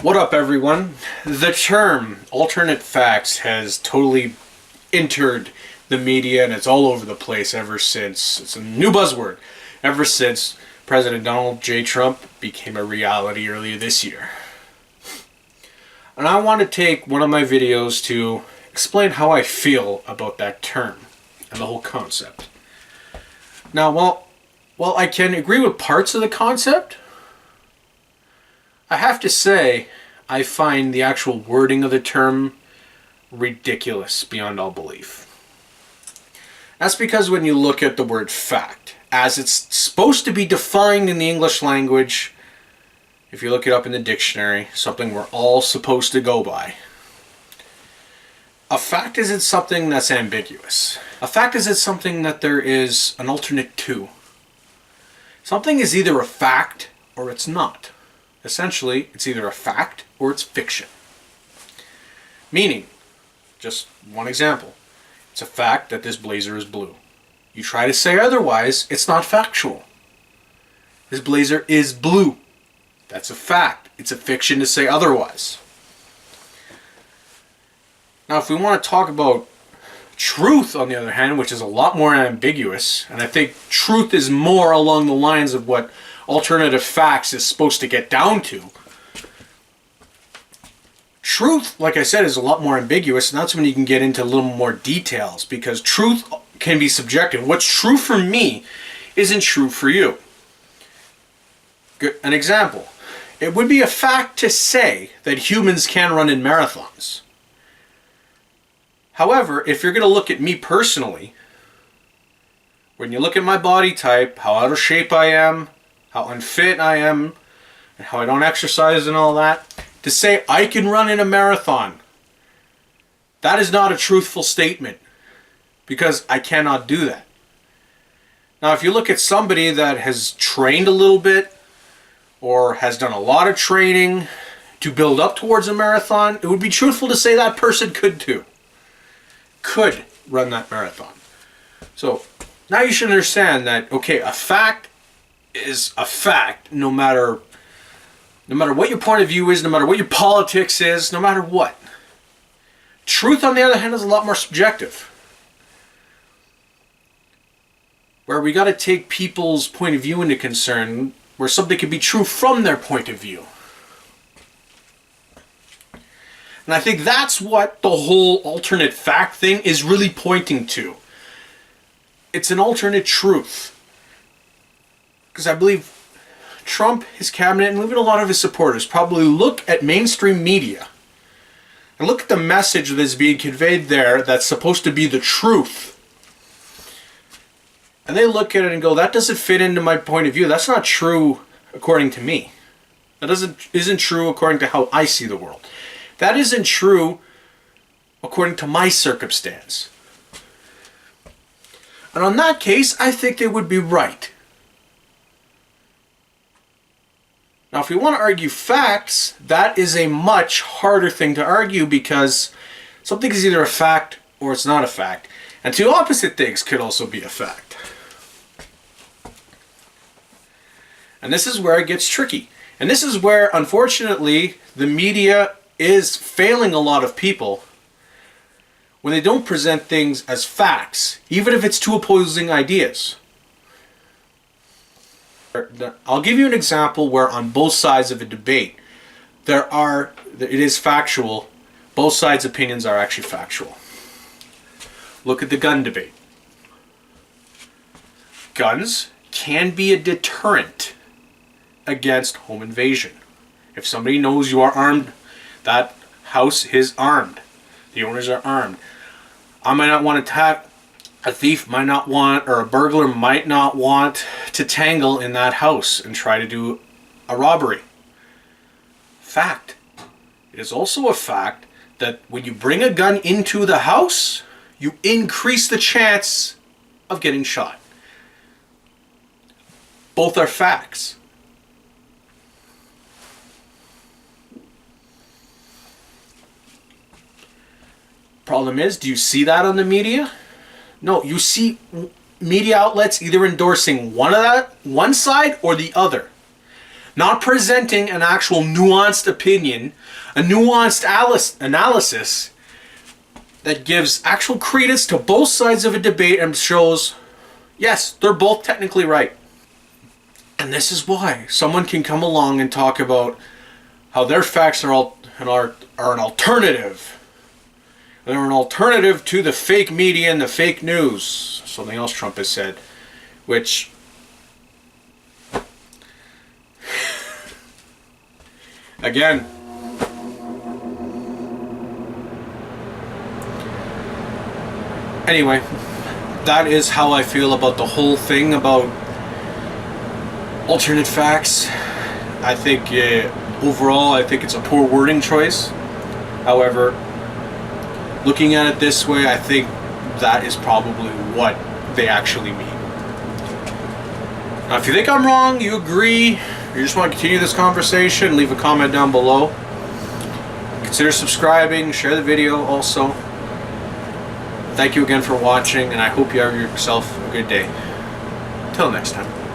What up, everyone? The term alternate facts has totally entered the media and it's all over the place ever since. It's a new buzzword ever since President Donald J. Trump became a reality earlier this year. And I want to take one of my videos to explain how I feel about that term and the whole concept. Now, while I can agree with parts of the concept, I have to say, I find the actual wording of the term ridiculous beyond all belief. That's because when you look at the word fact, as it's supposed to be defined in the English language, if you look it up in the dictionary, something we're all supposed to go by, a fact isn't something that's ambiguous. A fact isn't something that there is an alternate to. Something is either a fact or it's not. Essentially, it's either a fact or it's fiction. Meaning, just one example, it's a fact that this blazer is blue. You try to say otherwise, it's not factual. This blazer is blue. That's a fact. It's a fiction to say otherwise. Now, if we want to talk about truth, on the other hand, which is a lot more ambiguous, and I think truth is more along the lines of what alternative facts is supposed to get down to. Truth, like I said, is a lot more ambiguous, and that's when you can get into a little more details, because truth can be subjective. What's true for me isn't true for you. An example. It would be a fact to say that humans can run in marathons. However, if you're going to look at me personally, when you look at my body type, how out of shape I am, how unfit I am, and how I don't exercise and all that, to say I can run in a marathon, that is not a truthful statement, because I cannot do that. Now, if you look at somebody that has trained a little bit, or has done a lot of training to build up towards a marathon, it would be truthful to say that person could run that marathon. So, now you should understand that, okay, a fact is a fact no matter what your point of view is, no matter what your politics is, no matter what. Truth, on the other hand, is a lot more subjective. Where we got to take people's point of view into concern, where something can be true from their point of view. And I think that's what the whole alternate fact thing is really pointing to. It's an alternate truth. Because I believe Trump, his cabinet, and even a lot of his supporters probably look at mainstream media and look at the message that's being conveyed there that's supposed to be the truth. And they look at it and go, that doesn't fit into my point of view. That's not true according to me. That isn't true according to how I see the world. That isn't true according to my circumstance. And on that case, I think they would be right. Now, if we want to argue facts, that is a much harder thing to argue because something is either a fact or it's not a fact. And two opposite things could also be a fact. And this is where it gets tricky. And this is where, unfortunately, the media is failing a lot of people when they don't present things as facts, even if it's two opposing ideas. I'll give you an example where on both sides of a debate, it is factual, both sides' opinions are actually factual. Look at the gun debate. Guns can be a deterrent against home invasion. If somebody knows you are armed, that house is armed. The owners are armed. I might not want to attack. A thief might not want, or a burglar might not want to tangle in that house and try to do a robbery. Fact. It is also a fact that when you bring a gun into the house, you increase the chance of getting shot. Both are facts. Problem is, do you see that on the media? No, you see media outlets either endorsing one side or the other. not presenting an actual nuanced opinion, a nuanced analysis that gives actual credence to both sides of a debate and shows, yes, they're both technically right. And this is why someone can come along and talk about how their facts are an alternative. They're an alternative to the fake media and the fake news. Something else Trump has said, which again, anyway, that is how I feel about the whole thing about alternate facts. I think overall, I think it's a poor wording choice. However, looking at it this way, I think that is probably what they actually mean. Now, if you think I'm wrong, you agree, or you just want to continue this conversation, leave a comment down below. Consider subscribing, share the video also. Thank you again for watching, and I hope you have yourself a good day. Till next time.